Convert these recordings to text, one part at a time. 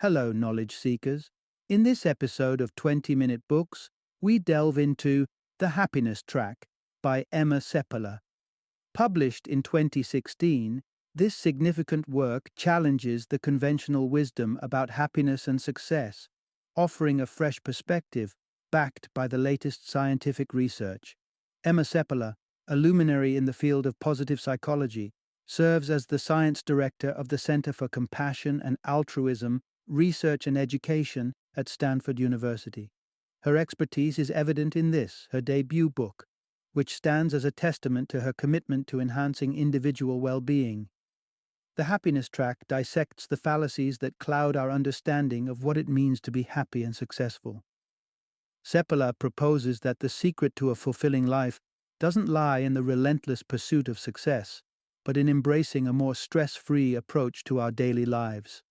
Hello, knowledge seekers. In this episode of 20-Minute Books, we delve into The Happiness Track by Emma Seppälä. Published in 2016, this significant work challenges the conventional wisdom about happiness and success, offering a fresh perspective backed by the latest scientific research. Emma Seppälä, a luminary in the field of positive psychology, serves as the science director of the Center for Compassion and Altruism, Research and Education at Stanford University. Her expertise is evident in this, her debut book, which stands as a testament to her commitment to enhancing individual well-being. The Happiness Track dissects the fallacies that cloud our understanding of what it means to be happy and successful. Seppälä proposes that the secret to a fulfilling life doesn't lie in the relentless pursuit of success, but in embracing a more stress-free approach to our daily lives.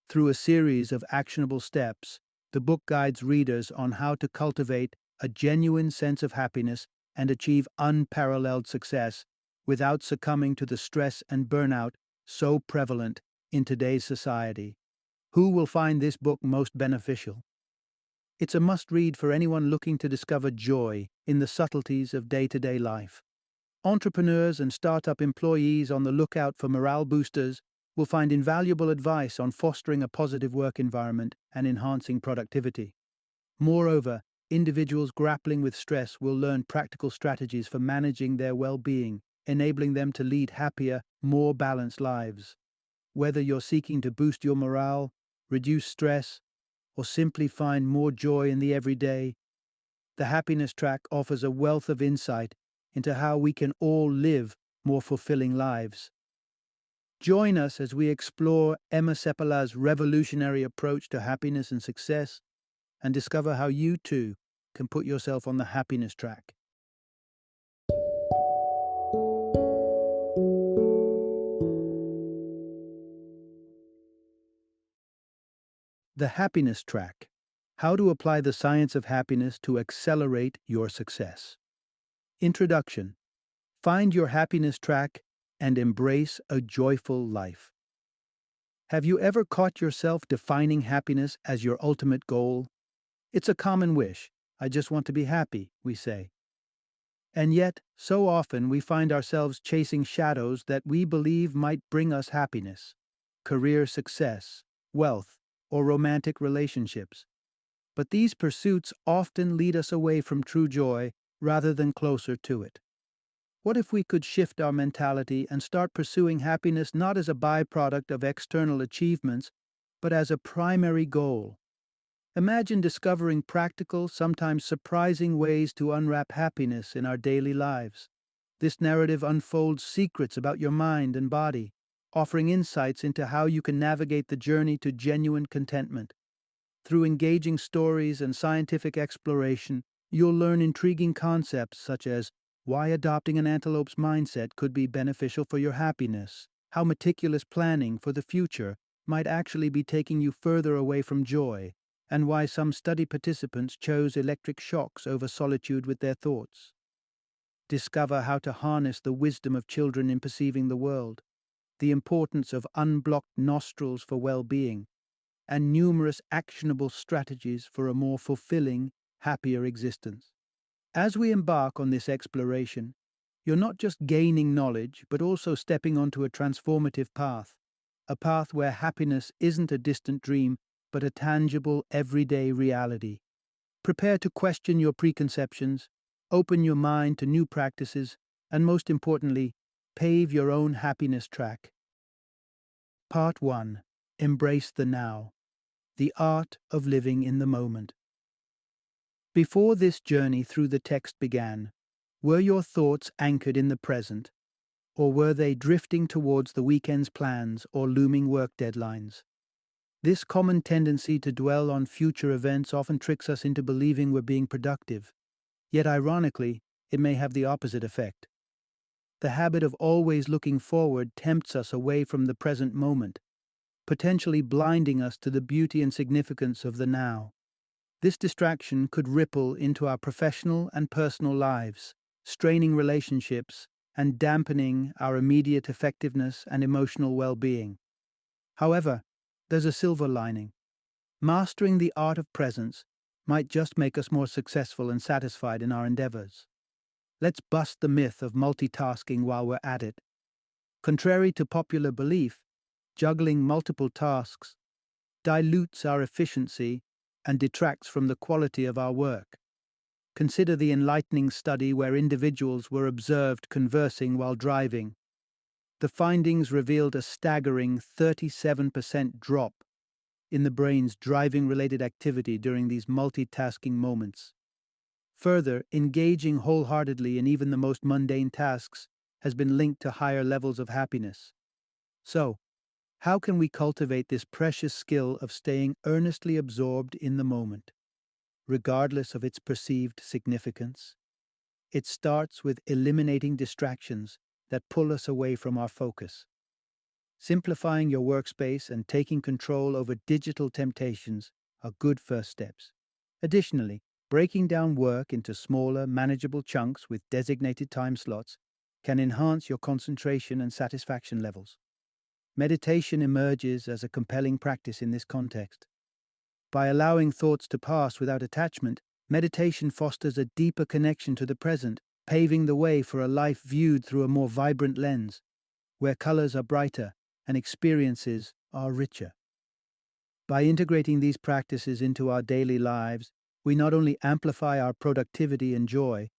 Through a series of actionable steps, the book guides readers on how to cultivate a genuine sense of happiness and achieve unparalleled success without succumbing to the stress and burnout so prevalent in today's society. Who will find this book most beneficial? It's a must-read for anyone looking to discover joy in the subtleties of day-to-day life. Entrepreneurs and startup employees on the lookout for morale boosters will find invaluable advice on fostering a positive work environment and enhancing productivity. Moreover, individuals grappling with stress will learn practical strategies for managing their well-being, enabling them to lead happier, more balanced lives. Whether you're seeking to boost your morale, reduce stress, or simply find more joy in the everyday, the Happiness Track offers a wealth of insight into how we can all live more fulfilling lives. Join us as we explore Emma Seppälä's revolutionary approach to happiness and success and discover how you too can put yourself on the happiness track. The Happiness Track: How to Apply the Science of Happiness to Accelerate Your Success. Introduction. Find your happiness track and embrace a joyful life. Have you ever caught yourself defining happiness as your ultimate goal? It's a common wish. I just want to be happy, we say. And yet, so often we find ourselves chasing shadows that we believe might bring us happiness: career success, wealth, or romantic relationships. But these pursuits often lead us away from true joy rather than closer to it. What if we could shift our mentality and start pursuing happiness not as a byproduct of external achievements, but as a primary goal? Imagine discovering practical, sometimes surprising ways to unwrap happiness in our daily lives. This narrative unfolds secrets about your mind and body, offering insights into how you can navigate the journey to genuine contentment. Through engaging stories and scientific exploration, you'll learn intriguing concepts such as why adopting an antelope's mindset could be beneficial for your happiness, how meticulous planning for the future might actually be taking you further away from joy, and why some study participants chose electric shocks over solitude with their thoughts. Discover how to harness the wisdom of children in perceiving the world, the importance of unblocked nostrils for well-being, and numerous actionable strategies for a more fulfilling, happier existence. As we embark on this exploration, you're not just gaining knowledge, but also stepping onto a transformative path, a path where happiness isn't a distant dream, but a tangible, everyday reality. Prepare to question your preconceptions, open your mind to new practices, and most importantly, pave your own happiness track. Part 1. Embrace the Now. The Art of Living in the Moment. Before this journey through the text began, were your thoughts anchored in the present, or were they drifting towards the weekend's plans or looming work deadlines? This common tendency to dwell on future events often tricks us into believing we're being productive. Yet ironically, it may have the opposite effect. The habit of always looking forward tempts us away from the present moment, potentially blinding us to the beauty and significance of the now. This distraction could ripple into our professional and personal lives, straining relationships and dampening our immediate effectiveness and emotional well-being. However, there's a silver lining. Mastering the art of presence might just make us more successful and satisfied in our endeavors. Let's bust the myth of multitasking while we're at it. Contrary to popular belief, juggling multiple tasks dilutes our efficiency and detracts from the quality of our work. Consider the enlightening study where individuals were observed conversing while driving. The findings revealed a staggering 37% drop in the brain's driving-related activity during these multitasking moments. Further, engaging wholeheartedly in even the most mundane tasks has been linked to higher levels of happiness. So, how can we cultivate this precious skill of staying earnestly absorbed in the moment, regardless of its perceived significance? It starts with eliminating distractions that pull us away from our focus. Simplifying your workspace and taking control over digital temptations are good first steps. Additionally, breaking down work into smaller, manageable chunks with designated time slots can enhance your concentration and satisfaction levels. Meditation emerges as a compelling practice in this context. By allowing thoughts to pass without attachment, meditation fosters a deeper connection to the present, paving the way for a life viewed through a more vibrant lens, where colors are brighter and experiences are richer. By integrating these practices into our daily lives, we not only amplify our productivity and joy,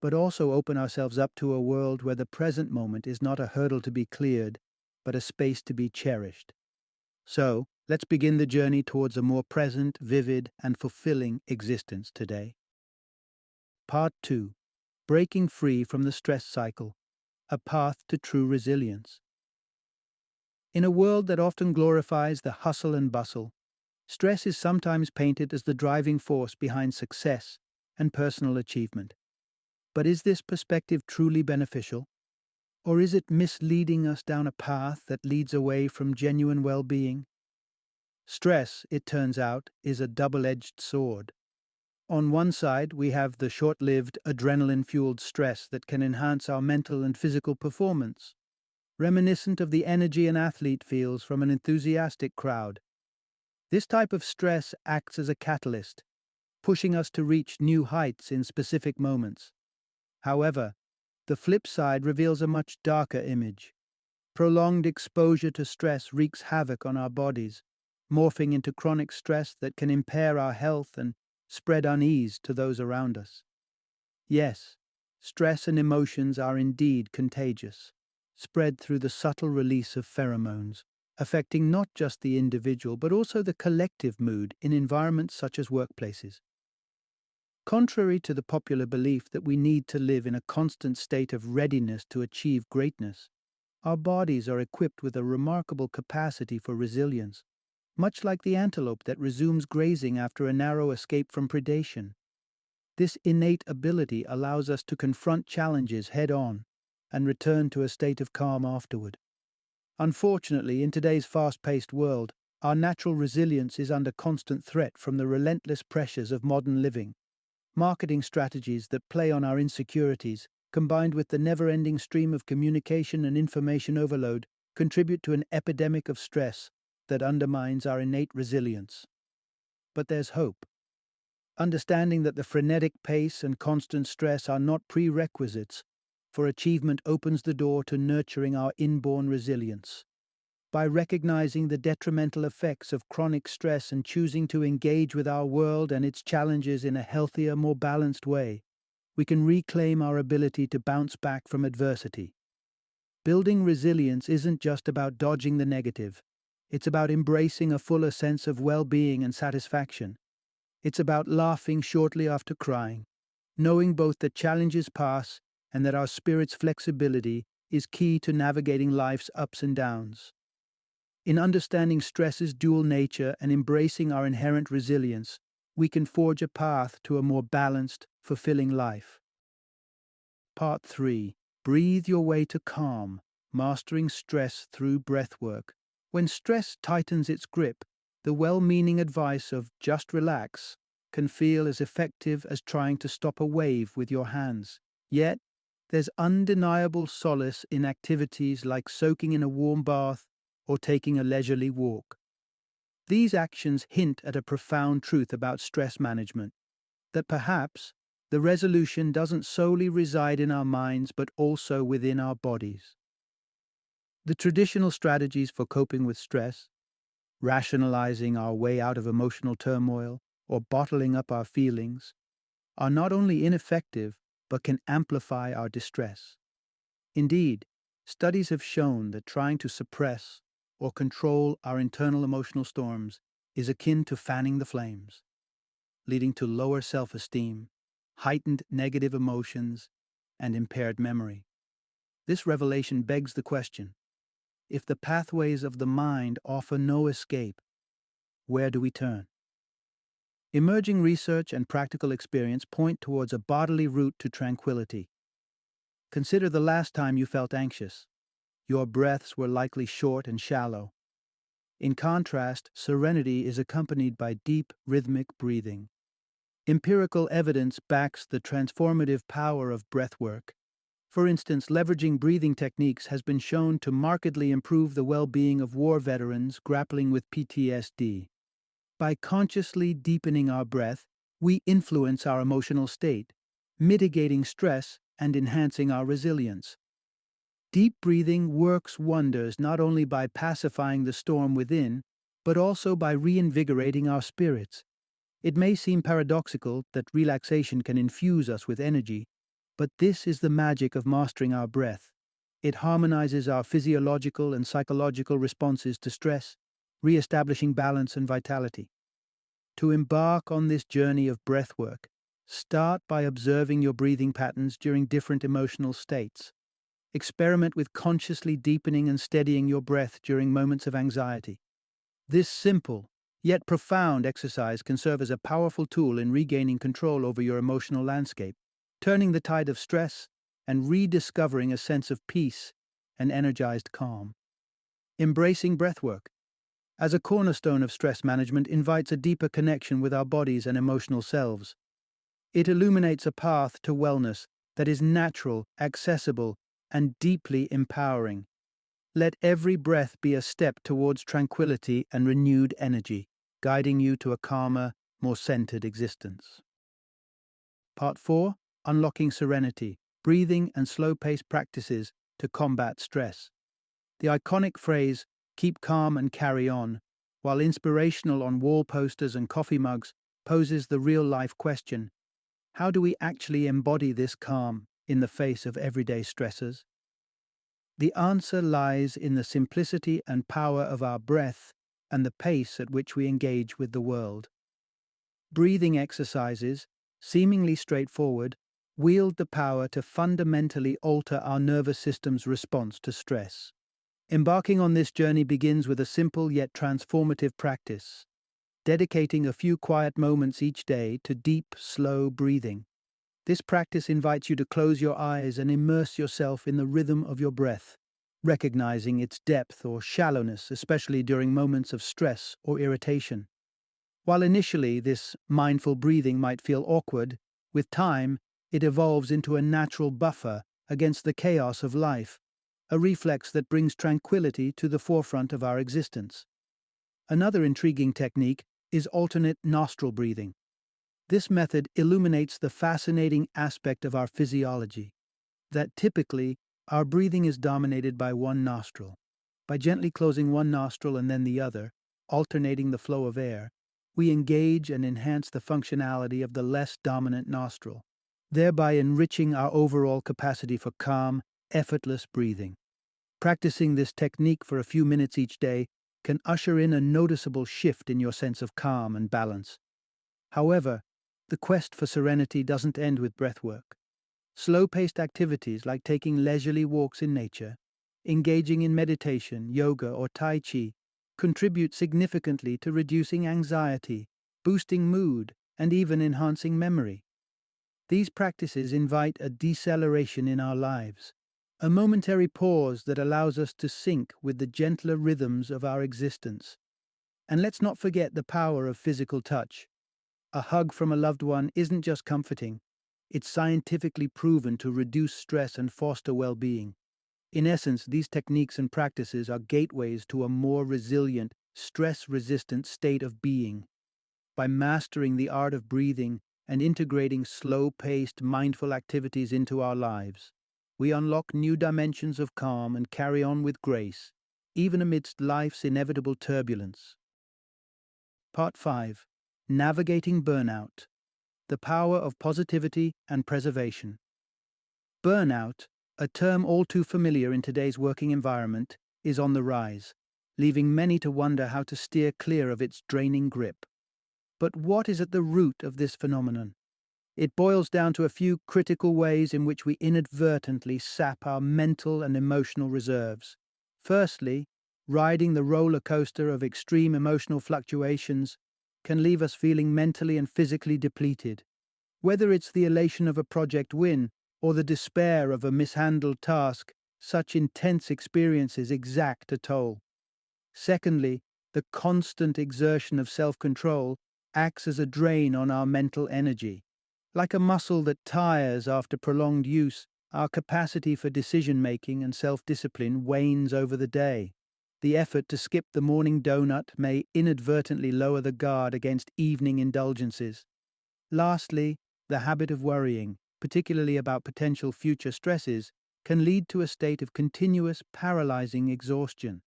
but also open ourselves up to a world where the present moment is not a hurdle to be cleared, but a space to be cherished. So, let's begin the journey towards a more present, vivid, and fulfilling existence today. Part 2. Breaking free from the stress cycle, a path to true resilience. In a world that often glorifies the hustle and bustle, stress is sometimes painted as the driving force behind success and personal achievement. But is this perspective truly beneficial? Or is it misleading us down a path that leads away from genuine well-being? Stress, it turns out, is a double-edged sword. On one side, we have the short-lived, adrenaline-fueled stress that can enhance our mental and physical performance, reminiscent of the energy an athlete feels from an enthusiastic crowd. This type of stress acts as a catalyst, pushing us to reach new heights in specific moments. However, the flip side reveals a much darker image. Prolonged exposure to stress wreaks havoc on our bodies, morphing into chronic stress that can impair our health and spread unease to those around us. Yes, stress and emotions are indeed contagious, spread through the subtle release of pheromones, affecting not just the individual but also the collective mood in environments such as workplaces. Contrary to the popular belief that we need to live in a constant state of readiness to achieve greatness, our bodies are equipped with a remarkable capacity for resilience, much like the antelope that resumes grazing after a narrow escape from predation. This innate ability allows us to confront challenges head-on and return to a state of calm afterward. Unfortunately, in today's fast-paced world, our natural resilience is under constant threat from the relentless pressures of modern living. Marketing strategies that play on our insecurities, combined with the never-ending stream of communication and information overload, contribute to an epidemic of stress that undermines our innate resilience. But there's hope. Understanding that the frenetic pace and constant stress are not prerequisites for achievement opens the door to nurturing our inborn resilience. By recognizing the detrimental effects of chronic stress and choosing to engage with our world and its challenges in a healthier, more balanced way, we can reclaim our ability to bounce back from adversity. Building resilience isn't just about dodging the negative. It's about embracing a fuller sense of well-being and satisfaction. It's about laughing shortly after crying, knowing both that challenges pass and that our spirit's flexibility is key to navigating life's ups and downs. In understanding stress's dual nature and embracing our inherent resilience, we can forge a path to a more balanced, fulfilling life. Part 3. Breathe your way to calm, mastering stress through breathwork. When stress tightens its grip, the well-meaning advice of just relax can feel as effective as trying to stop a wave with your hands. Yet, there's undeniable solace in activities like soaking in a warm bath or taking a leisurely walk. These actions hint at a profound truth about stress management, that perhaps the resolution doesn't solely reside in our minds but also within our bodies. The traditional strategies for coping with stress, rationalizing our way out of emotional turmoil, or bottling up our feelings, are not only ineffective but can amplify our distress. Indeed, studies have shown that trying to suppress or control our internal emotional storms is akin to fanning the flames, leading to lower self-esteem, heightened negative emotions, and impaired memory. This revelation begs the question: if the pathways of the mind offer no escape, where do we turn? Emerging research and practical experience point towards a bodily route to tranquility. Consider the last time you felt anxious. Your breaths were likely short and shallow. In contrast, serenity is accompanied by deep, rhythmic breathing. Empirical evidence backs the transformative power of breathwork. For instance, leveraging breathing techniques has been shown to markedly improve the well-being of war veterans grappling with PTSD. By consciously deepening our breath, we influence our emotional state, mitigating stress and enhancing our resilience. Deep breathing works wonders not only by pacifying the storm within, but also by reinvigorating our spirits. It may seem paradoxical that relaxation can infuse us with energy, but this is the magic of mastering our breath. It harmonizes our physiological and psychological responses to stress, re-establishing balance and vitality. To embark on this journey of breathwork, start by observing your breathing patterns during different emotional states. Experiment with consciously deepening and steadying your breath during moments of anxiety. This simple, yet profound exercise can serve as a powerful tool in regaining control over your emotional landscape, turning the tide of stress and rediscovering a sense of peace and energized calm. Embracing breathwork, as a cornerstone of stress management, invites a deeper connection with our bodies and emotional selves. It illuminates a path to wellness that is natural, accessible, and deeply empowering. Let every breath be a step towards tranquility and renewed energy, guiding you to a calmer, more centered existence. Part 4: Unlocking Serenity, Breathing and Slow-Paced Practices to Combat Stress. The iconic phrase, "keep calm and carry on," while inspirational on wall posters and coffee mugs, poses the real-life question: how do we actually embody this calm in the face of everyday stressors? The answer lies in the simplicity and power of our breath and the pace at which we engage with the world. Breathing exercises, seemingly straightforward, wield the power to fundamentally alter our nervous system's response to stress. Embarking on this journey begins with a simple yet transformative practice, dedicating a few quiet moments each day to deep, slow breathing. This practice invites you to close your eyes and immerse yourself in the rhythm of your breath, recognizing its depth or shallowness, especially during moments of stress or irritation. While initially this mindful breathing might feel awkward, with time it evolves into a natural buffer against the chaos of life, a reflex that brings tranquility to the forefront of our existence. Another intriguing technique is alternate nostril breathing. This method illuminates the fascinating aspect of our physiology, that typically our breathing is dominated by one nostril. By gently closing one nostril and then the other, alternating the flow of air, we engage and enhance the functionality of the less dominant nostril, thereby enriching our overall capacity for calm, effortless breathing. Practicing this technique for a few minutes each day can usher in a noticeable shift in your sense of calm and balance. However, the quest for serenity doesn't end with breathwork. Slow-paced activities like taking leisurely walks in nature, engaging in meditation, yoga, or Tai Chi contribute significantly to reducing anxiety, boosting mood, and even enhancing memory. These practices invite a deceleration in our lives, a momentary pause that allows us to sync with the gentler rhythms of our existence. And let's not forget the power of physical touch. A hug from a loved one isn't just comforting, it's scientifically proven to reduce stress and foster well-being. In essence, these techniques and practices are gateways to a more resilient, stress-resistant state of being. By mastering the art of breathing and integrating slow-paced, mindful activities into our lives, we unlock new dimensions of calm and carry on with grace, even amidst life's inevitable turbulence. Part 5. Navigating Burnout. The Power of Positivity and Preservation. Burnout, a term all too familiar in today's working environment, is on the rise, leaving many to wonder how to steer clear of its draining grip. But what is at the root of this phenomenon? It boils down to a few critical ways in which we inadvertently sap our mental and emotional reserves. Firstly, riding the roller coaster of extreme emotional fluctuations can leave us feeling mentally and physically depleted. Whether it's the elation of a project win or the despair of a mishandled task, such intense experiences exact a toll. Secondly, the constant exertion of self-control acts as a drain on our mental energy. Like a muscle that tires after prolonged use, our capacity for decision-making and self-discipline wanes over the day. The effort to skip the morning donut may inadvertently lower the guard against evening indulgences. Lastly, the habit of worrying, particularly about potential future stresses, can lead to a state of continuous, paralyzing exhaustion.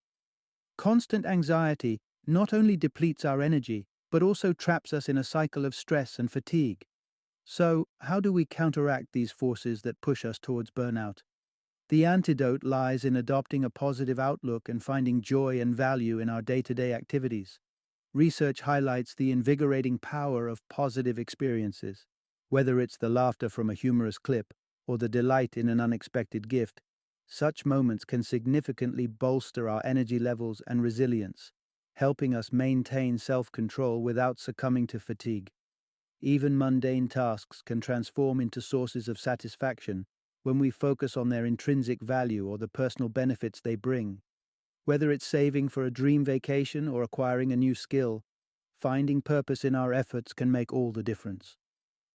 Constant anxiety not only depletes our energy, but also traps us in a cycle of stress and fatigue. So, how do we counteract these forces that push us towards burnout? The antidote lies in adopting a positive outlook and finding joy and value in our day-to-day activities. Research highlights the invigorating power of positive experiences. Whether it's the laughter from a humorous clip or the delight in an unexpected gift, such moments can significantly bolster our energy levels and resilience, helping us maintain self-control without succumbing to fatigue. Even mundane tasks can transform into sources of satisfaction when we focus on their intrinsic value or the personal benefits they bring. Whether it's saving for a dream vacation or acquiring a new skill, finding purpose in our efforts can make all the difference.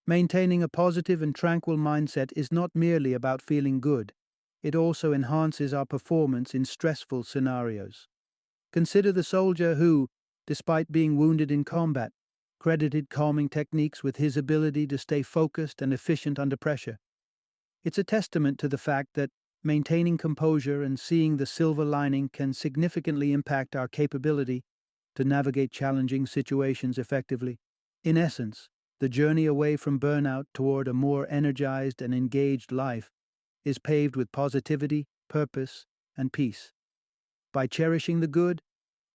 Maintaining a positive and tranquil mindset is not merely about feeling good, it also enhances our performance in stressful scenarios. Consider the soldier who, despite being wounded in combat, credited calming techniques with his ability to stay focused and efficient under pressure. It's a testament to the fact that maintaining composure and seeing the silver lining can significantly impact our capability to navigate challenging situations effectively. In essence, the journey away from burnout toward a more energized and engaged life is paved with positivity, purpose, and peace. By cherishing the good,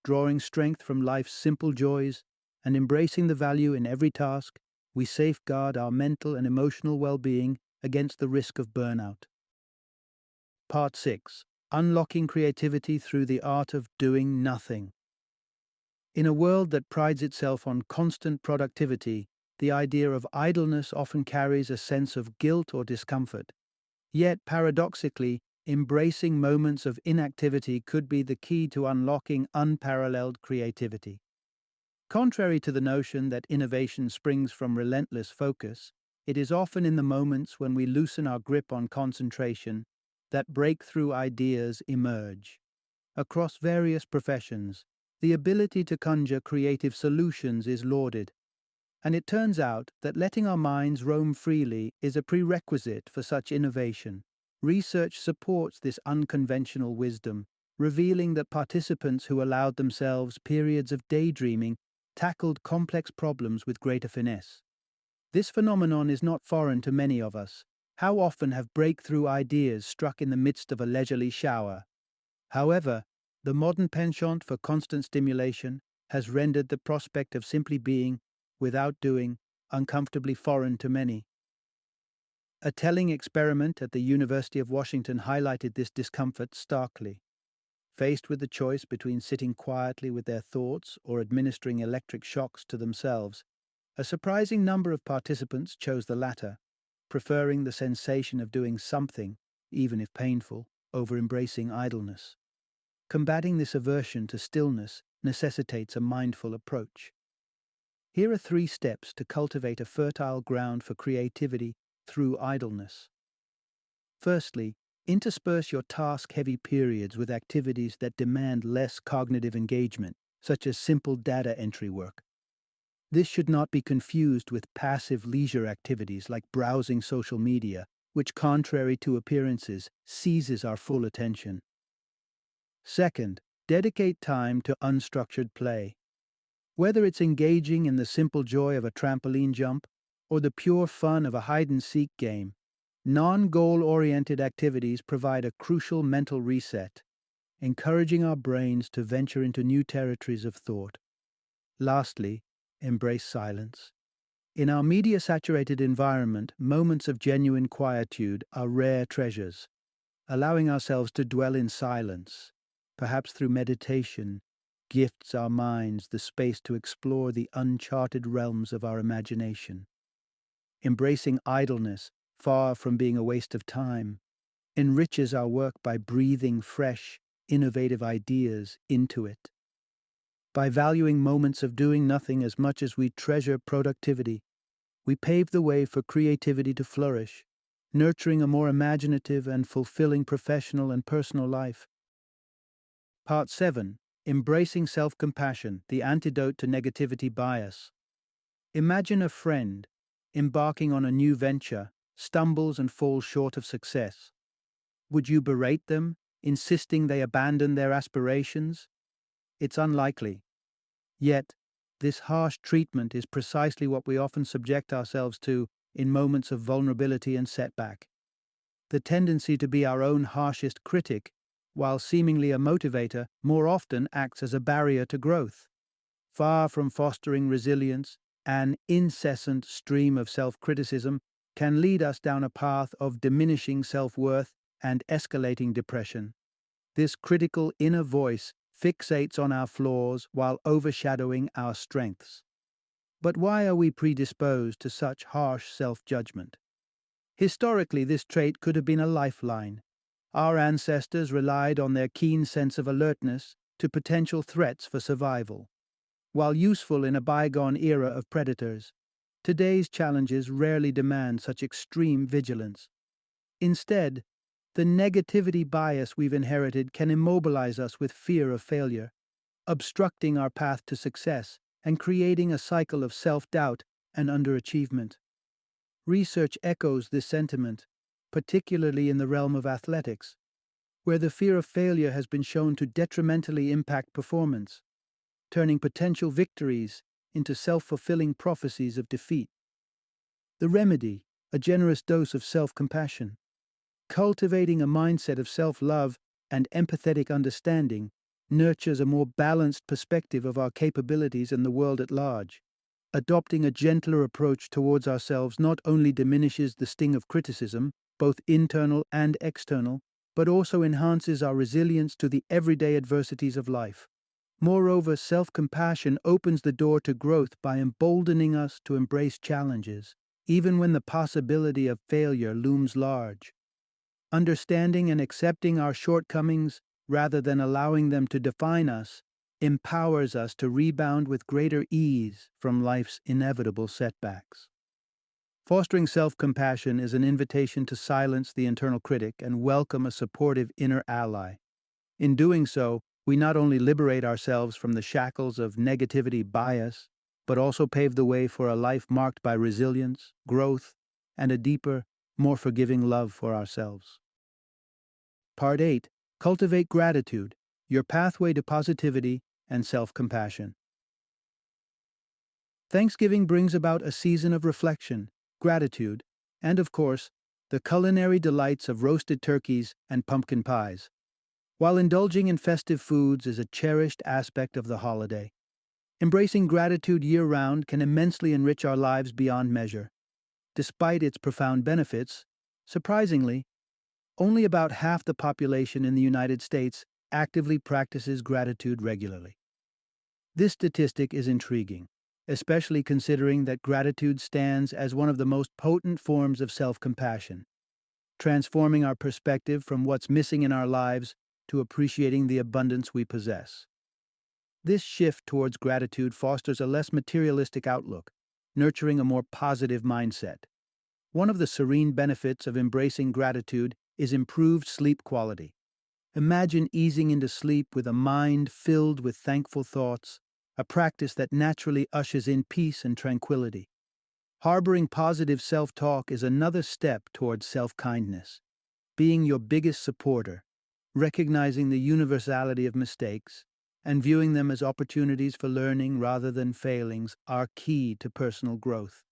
drawing strength from life's simple joys, and embracing the value in every task, we safeguard our mental and emotional well-being against the risk of burnout. Part 6. Unlocking creativity through the art of doing nothing. In a world that prides itself on constant productivity, the idea of idleness often carries a sense of guilt or discomfort. Yet, paradoxically, embracing moments of inactivity could be the key to unlocking unparalleled creativity. Contrary to the notion that innovation springs from relentless focus, it is often in the moments when we loosen our grip on concentration that breakthrough ideas emerge. Across various professions, the ability to conjure creative solutions is lauded, and it turns out that letting our minds roam freely is a prerequisite for such innovation. Research supports this unconventional wisdom, revealing that participants who allowed themselves periods of daydreaming tackled complex problems with greater finesse. This phenomenon is not foreign to many of us. How often have breakthrough ideas struck in the midst of a leisurely shower? However, the modern penchant for constant stimulation has rendered the prospect of simply being, without doing, uncomfortably foreign to many. A telling experiment at the University of Washington highlighted this discomfort starkly. Faced with the choice between sitting quietly with their thoughts or administering electric shocks to themselves, a surprising number of participants chose the latter, preferring the sensation of doing something, even if painful, over embracing idleness. Combating this aversion to stillness necessitates a mindful approach. Here are 3 steps to cultivate a fertile ground for creativity through idleness. Firstly, intersperse your task-heavy periods with activities that demand less cognitive engagement. such as simple data entry work. This should not be confused with passive leisure activities like browsing social media, which, contrary to appearances, seizes our full attention. Second, dedicate time to unstructured play. Whether it's engaging in the simple joy of a trampoline jump or the pure fun of a hide-and-seek game, non-goal-oriented activities provide a crucial mental reset, encouraging our brains to venture into new territories of thought. Lastly, embrace silence. In our media-saturated environment, moments of genuine quietude are rare treasures. Allowing ourselves to dwell in silence, perhaps through meditation, gifts our minds the space to explore the uncharted realms of our imagination. Embracing idleness, far from being a waste of time, enriches our work by breathing fresh, innovative ideas into it. By valuing moments of doing nothing as much as we treasure productivity, we pave the way for creativity to flourish, nurturing a more imaginative and fulfilling professional and personal life. Part 7. Embracing self-compassion, the antidote to negativity bias. Imagine a friend, embarking on a new venture, stumbles and falls short of success. Would you berate them, insisting they abandon their aspirations? It's unlikely. Yet, this harsh treatment is precisely what we often subject ourselves to in moments of vulnerability and setback. The tendency to be our own harshest critic, while seemingly a motivator, more often acts as a barrier to growth. Far from fostering resilience, an incessant stream of self-criticism can lead us down a path of diminishing self-worth and escalating depression. This critical inner voice fixates on our flaws while overshadowing our strengths. But why are we predisposed to such harsh self-judgment? Historically, this trait could have been a lifeline. Our ancestors relied on their keen sense of alertness to potential threats for survival. While useful in a bygone era of predators, today's challenges rarely demand such extreme vigilance. Instead, the negativity bias we've inherited can immobilize us with fear of failure, obstructing our path to success and creating a cycle of self-doubt and underachievement. Research echoes this sentiment, particularly in the realm of athletics, where the fear of failure has been shown to detrimentally impact performance, turning potential victories into self-fulfilling prophecies of defeat. The remedy, a generous dose of self-compassion. Cultivating a mindset of self-love and empathetic understanding nurtures a more balanced perspective of our capabilities and the world at large. Adopting a gentler approach towards ourselves not only diminishes the sting of criticism, both internal and external, but also enhances our resilience to the everyday adversities of life. Moreover, self-compassion opens the door to growth by emboldening us to embrace challenges, even when the possibility of failure looms large. Understanding and accepting our shortcomings, rather than allowing them to define us, empowers us to rebound with greater ease from life's inevitable setbacks. Fostering self-compassion is an invitation to silence the internal critic and welcome a supportive inner ally. In doing so, we not only liberate ourselves from the shackles of negativity bias, but also pave the way for a life marked by resilience, growth, and a deeper, more forgiving love for ourselves. Part 8. Cultivate gratitude, your pathway to positivity and self-compassion. Thanksgiving brings about a season of reflection, gratitude, and, of course, the culinary delights of roasted turkeys and pumpkin pies. While indulging in festive foods is a cherished aspect of the holiday, embracing gratitude year-round can immensely enrich our lives beyond measure. Despite its profound benefits, surprisingly, only about half the population in the United States actively practices gratitude regularly. This statistic is intriguing, especially considering that gratitude stands as one of the most potent forms of self-compassion, transforming our perspective from what's missing in our lives to appreciating the abundance we possess. This shift towards gratitude fosters a less materialistic outlook, nurturing a more positive mindset. One of the serene benefits of embracing gratitude is improved sleep quality. Imagine easing into sleep with a mind filled with thankful thoughts, a practice that naturally ushers in peace and tranquility. Harboring positive self-talk is another step towards self-kindness. Being your biggest supporter, recognizing the universality of mistakes, and viewing them as opportunities for learning rather than failings are key to personal growth.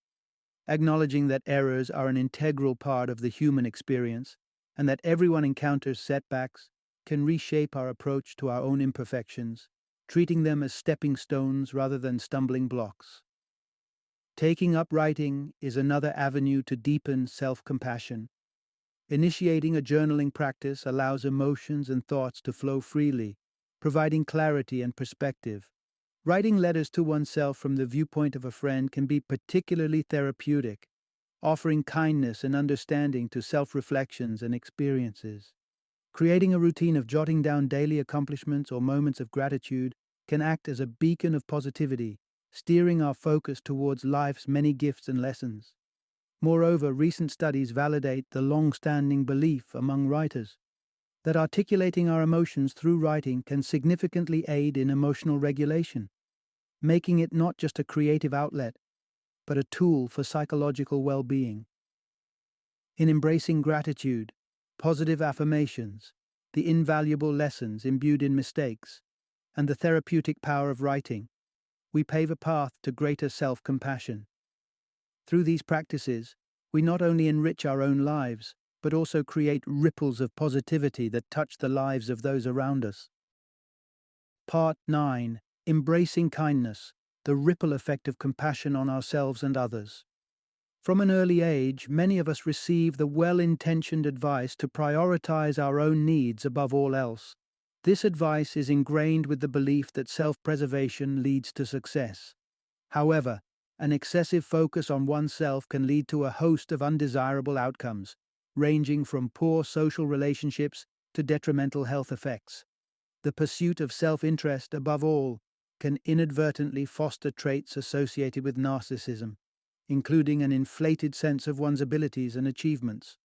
Acknowledging that errors are an integral part of the human experience and that everyone encounters setbacks can reshape our approach to our own imperfections, treating them as stepping stones rather than stumbling blocks. Taking up writing is another avenue to deepen self-compassion. Initiating a journaling practice allows emotions and thoughts to flow freely, providing clarity and perspective. Writing letters to oneself from the viewpoint of a friend can be particularly therapeutic, offering kindness and understanding to self-reflections and experiences. Creating a routine of jotting down daily accomplishments or moments of gratitude can act as a beacon of positivity, steering our focus towards life's many gifts and lessons. Moreover, recent studies validate the long-standing belief among writers that articulating our emotions through writing can significantly aid in emotional regulation, making it not just a creative outlet, but a tool for psychological well-being. In embracing gratitude, positive affirmations, the invaluable lessons imbued in mistakes, and the therapeutic power of writing, we pave a path to greater self-compassion. Through these practices, we not only enrich our own lives, but also create ripples of positivity that touch the lives of those around us. Part 9. Embracing kindness, the ripple effect of compassion on ourselves and others. From an early age, many of us receive the well-intentioned advice to prioritize our own needs above all else. This advice is ingrained with the belief that self-preservation leads to success. However, an excessive focus on oneself can lead to a host of undesirable outcomes, ranging from poor social relationships to detrimental health effects. The pursuit of self-interest, above all, can inadvertently foster traits associated with narcissism, including an inflated sense of one's abilities and achievements.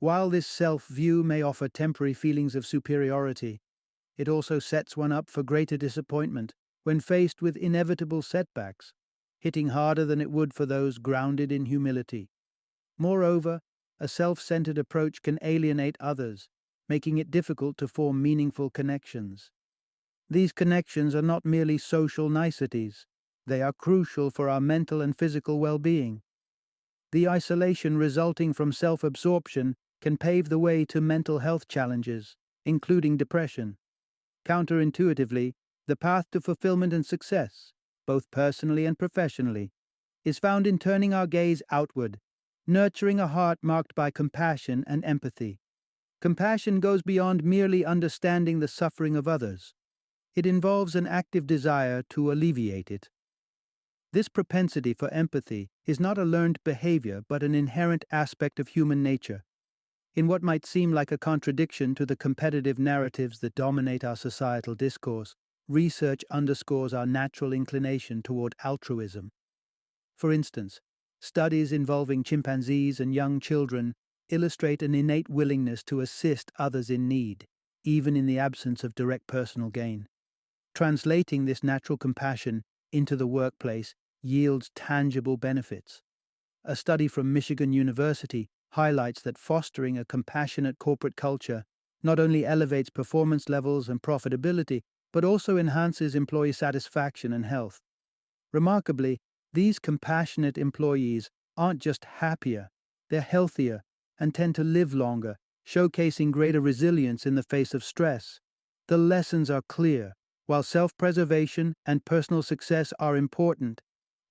While this self-view may offer temporary feelings of superiority, it also sets one up for greater disappointment when faced with inevitable setbacks, hitting harder than it would for those grounded in humility. Moreover, a self-centered approach can alienate others, making it difficult to form meaningful connections. These connections are not merely social niceties, they are crucial for our mental and physical well-being. The isolation resulting from self-absorption can pave the way to mental health challenges, including depression. Counterintuitively, the path to fulfillment and success, both personally and professionally, is found in turning our gaze outward, nurturing a heart marked by compassion and empathy. Compassion goes beyond merely understanding the suffering of others. It involves an active desire to alleviate it. This propensity for empathy is not a learned behavior but an inherent aspect of human nature. In what might seem like a contradiction to the competitive narratives that dominate our societal discourse, research underscores our natural inclination toward altruism. For instance, studies involving chimpanzees and young children illustrate an innate willingness to assist others in need, even in the absence of direct personal gain. Translating this natural compassion into the workplace yields tangible benefits. A study from Michigan University highlights that fostering a compassionate corporate culture not only elevates performance levels and profitability, but also enhances employee satisfaction and health. Remarkably, these compassionate employees aren't just happier, they're healthier and tend to live longer, showcasing greater resilience in the face of stress. The lessons are clear. While self-preservation and personal success are important,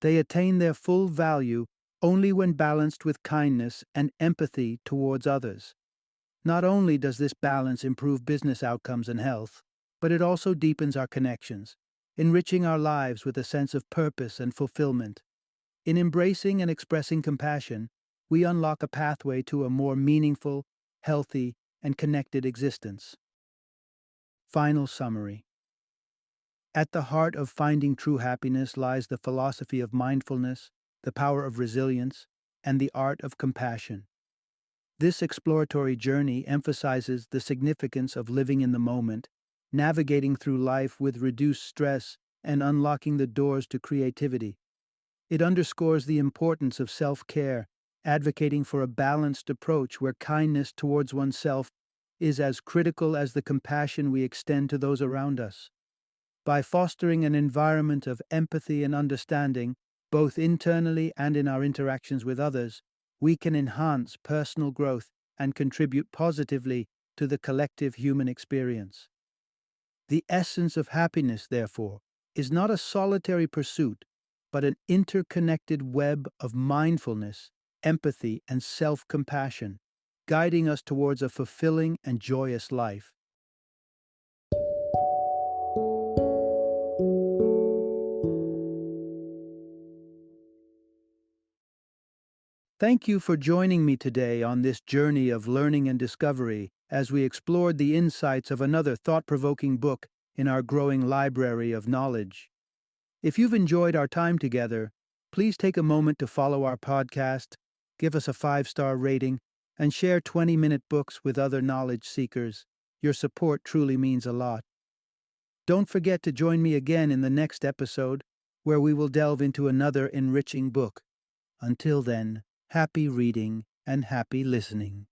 they attain their full value only when balanced with kindness and empathy towards others. Not only does this balance improve business outcomes and health, but it also deepens our connections, enriching our lives with a sense of purpose and fulfillment. In embracing and expressing compassion, we unlock a pathway to a more meaningful, healthy, and connected existence. Final summary. At the heart of finding true happiness lies the philosophy of mindfulness, the power of resilience, and the art of compassion. This exploratory journey emphasizes the significance of living in the moment, navigating through life with reduced stress, and unlocking the doors to creativity. It underscores the importance of self-care, advocating for a balanced approach where kindness towards oneself is as critical as the compassion we extend to those around us. By fostering an environment of empathy and understanding, both internally and in our interactions with others, we can enhance personal growth and contribute positively to the collective human experience. The essence of happiness, therefore, is not a solitary pursuit, but an interconnected web of mindfulness, empathy, and self-compassion, guiding us towards a fulfilling and joyous life. Thank you for joining me today on this journey of learning and discovery as we explored the insights of another thought-provoking book in our growing library of knowledge. If you've enjoyed our time together, please take a moment to follow our podcast, give us a 5-star rating, and share 20-minute books with other knowledge seekers. Your support truly means a lot. Don't forget to join me again in the next episode, where we will delve into another enriching book. Until then, happy reading and happy listening.